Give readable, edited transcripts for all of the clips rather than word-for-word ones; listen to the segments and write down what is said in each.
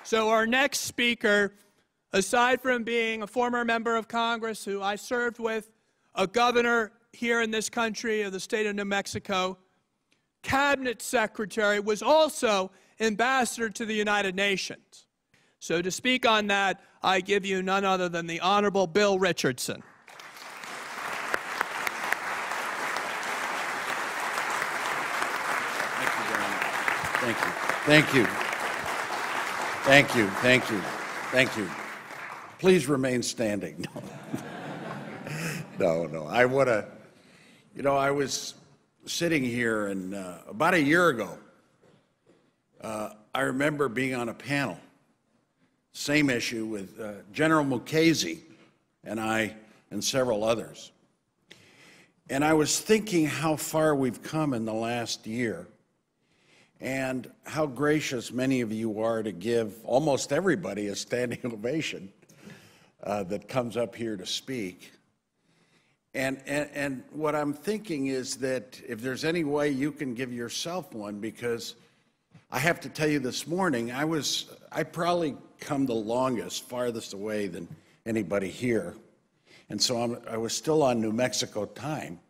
So our next speaker, aside from being a former member of Congress who I served with, a governor here in this country of the state of New Mexico, cabinet secretary, was also ambassador to the United Nations. So to speak on that, I give you none other than the Honorable Bill Richardson. Thank you. Thank you. Thank you. Thank you. Thank you. Please remain standing. No. I want to, I was sitting here, and about a year ago, I remember being on a panel, same issue with General Mukasey and I and several others. And I was thinking how far we've come in the last year, and how gracious many of you are to give almost everybody a standing ovation that comes up here to speak. And what I'm thinking is that if there's any way you can give yourself one, because I have to tell you this morning, I probably come the longest, farthest away than anybody here. And so I was still on New Mexico time.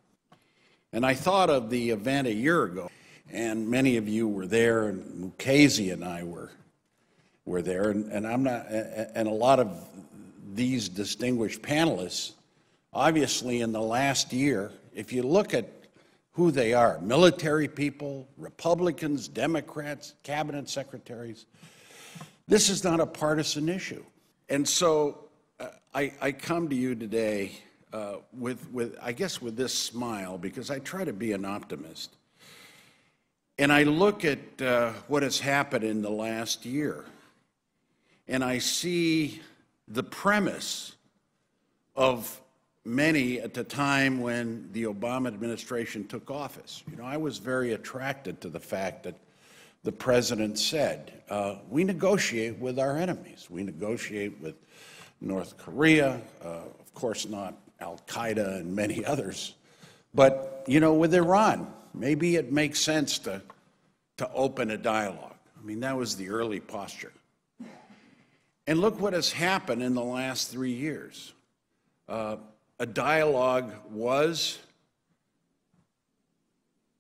And I thought of the event a year ago. And many of you were there, and Mukasey and I were there, and a lot of these distinguished panelists, obviously in the last year, if you look at who they are, military people, Republicans, Democrats, cabinet secretaries, this is not a partisan issue. And so I come to you today with this smile, because I try to be an optimist. And I look at what has happened in the last year, and I see the premise of many at the time when the Obama administration took office. I was very attracted to the fact that the president said, we negotiate with our enemies. We negotiate with North Korea, of course not al-Qaeda and many others, but, with Iran. Maybe it makes sense to open a dialogue. I mean, that was the early posture. And look what has happened in the last 3 years. A dialogue was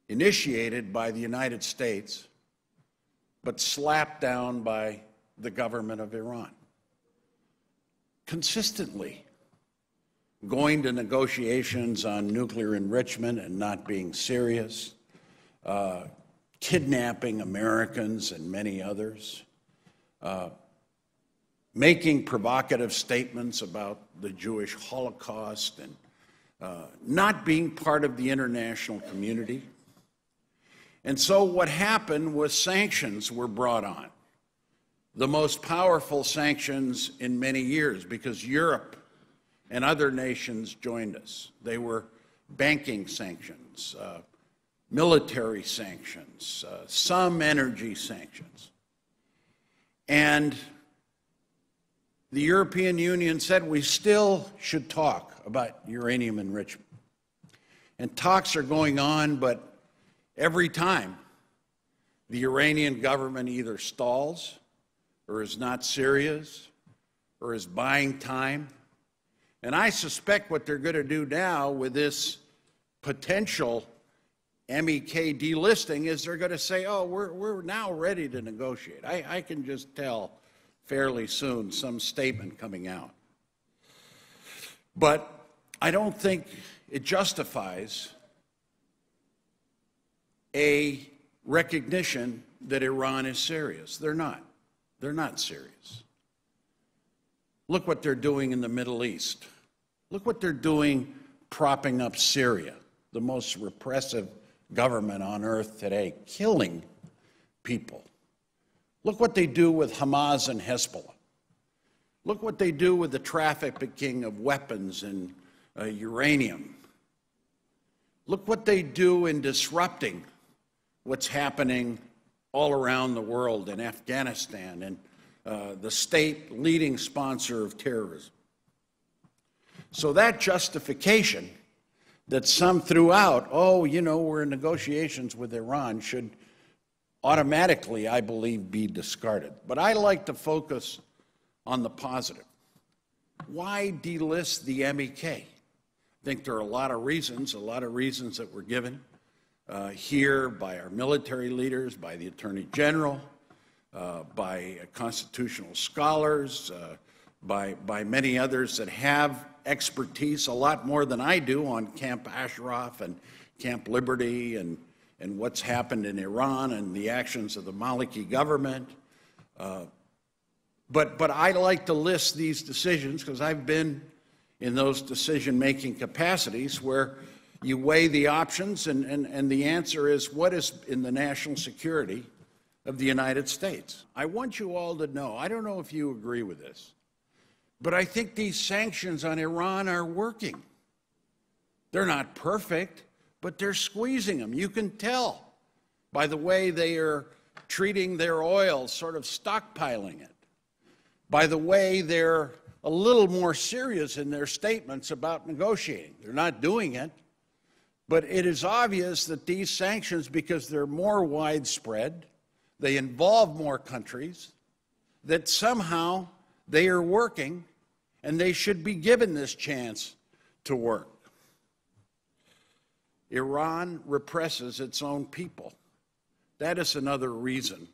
initiated by the United States, but slapped down by the government of Iran. Consistently going to negotiations on nuclear enrichment and not being serious, kidnapping Americans and many others, making provocative statements about the Jewish Holocaust, and not being part of the international community. And so what happened was sanctions were brought on, the most powerful sanctions in many years, because Europe and other nations joined us. They were banking sanctions, military sanctions, some energy sanctions. And the European Union said we still should talk about uranium enrichment. And talks are going on, but every time the Iranian government either stalls or is not serious or is buying time. And I suspect what they're going to do now with this potential MEK delisting is they're going to say, oh, we're now ready to negotiate. I can just tell fairly soon some statement coming out. But I don't think it justifies a recognition that Iran is serious. They're not. They're not serious. Look what they're doing in the Middle East. Look what they're doing propping up Syria, the most repressive government on earth today, killing people. Look what they do with Hamas and Hezbollah. Look what they do with the trafficking of weapons and uranium. Look what they do in disrupting what's happening all around the world in Afghanistan and the state leading sponsor of terrorism. So that justification that some threw out, oh, we're in negotiations with Iran, should automatically, I believe, be discarded. But I like to focus on the positive. Why delist the MEK? I think there are a lot of reasons that were given here by our military leaders, by the Attorney General, by constitutional scholars, by many others that have expertise, a lot more than I do, on Camp Ashraf and Camp Liberty and what's happened in Iran and the actions of the Maliki government. But I like to list these decisions because I've been in those decision-making capacities where you weigh the options and the answer is what is in the national security of the United States. I want you all to know, I don't know if you agree with this, but I think these sanctions on Iran are working. They're not perfect, but they're squeezing them. You can tell by the way they are treating their oil, sort of stockpiling it, by the way they're a little more serious in their statements about negotiating. They're not doing it, but it is obvious that these sanctions, because they're more widespread, they involve more countries, that somehow they are working, and they should be given this chance to work. Iran represses its own people. That is another reason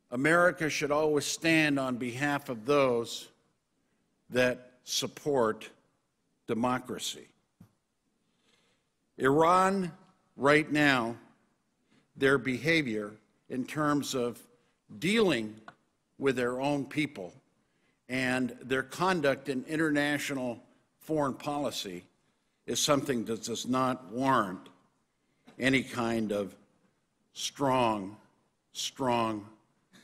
America should always stand on behalf of those that support democracy. Iran, right now, their behavior in terms of dealing with their own people and their conduct in international foreign policy is something that does not warrant any kind of strong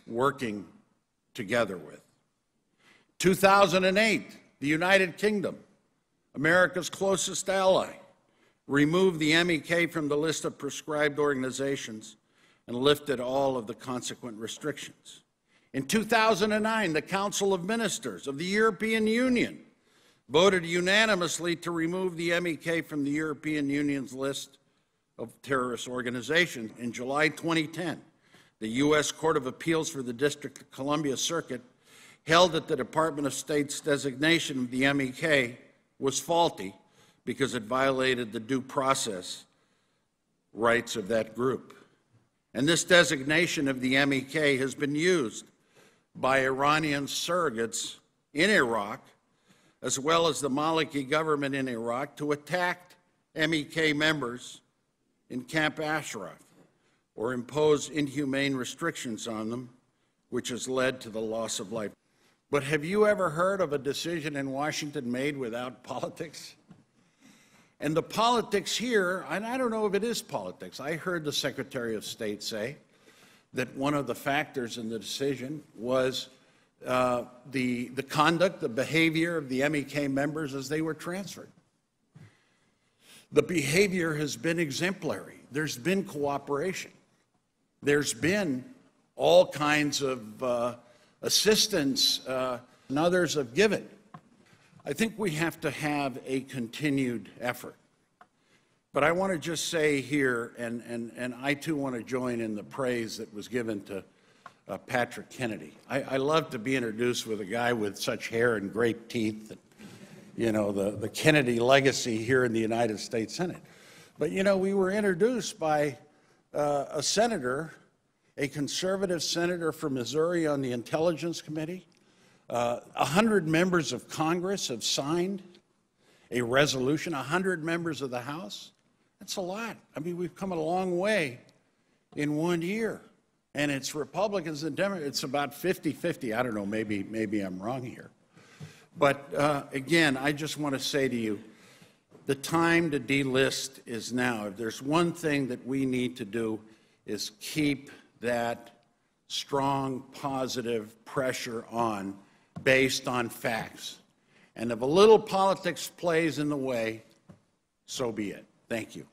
working together with. 2008, the United Kingdom, America's closest ally, removed the MEK from the list of proscribed organizations and lifted all of the consequent restrictions. In 2009, the Council of Ministers of the European Union voted unanimously to remove the MEK from the European Union's list of terrorist organizations. In July 2010, the U.S. Court of Appeals for the District of Columbia Circuit held that the Department of State's designation of the MEK was faulty because it violated the due process rights of that group. And this designation of the MEK has been used by Iranian surrogates in Iraq, as well as the Maliki government in Iraq, to attack MEK members in Camp Ashraf or impose inhumane restrictions on them, which has led to the loss of life. But have you ever heard of a decision in Washington made without politics? And the politics here, and I don't know if it is politics, I heard the Secretary of State say that one of the factors in the decision was the conduct, the behavior of the MEK members as they were transferred. The behavior has been exemplary. There's been cooperation. There's been all kinds of assistance and others have given. I think we have to have a continued effort. But I want to just say here, and I too want to join in the praise that was given to Patrick Kennedy. I love to be introduced with a guy with such hair and great teeth, and, you know, the Kennedy legacy here in the United States Senate. But, you know, we were introduced by a senator, a conservative senator from Missouri on the Intelligence Committee. 100 members of Congress have signed a resolution, 100 members of the House. That's a lot. I mean, we've come a long way in 1 year. And it's Republicans and Democrats. It's about 50-50. I don't know, maybe I'm wrong here. But again, I just want to say to you, the time to delist is now. If there's one thing that we need to do is keep that strong, positive pressure on based on facts. And if a little politics plays in the way, so be it. Thank you.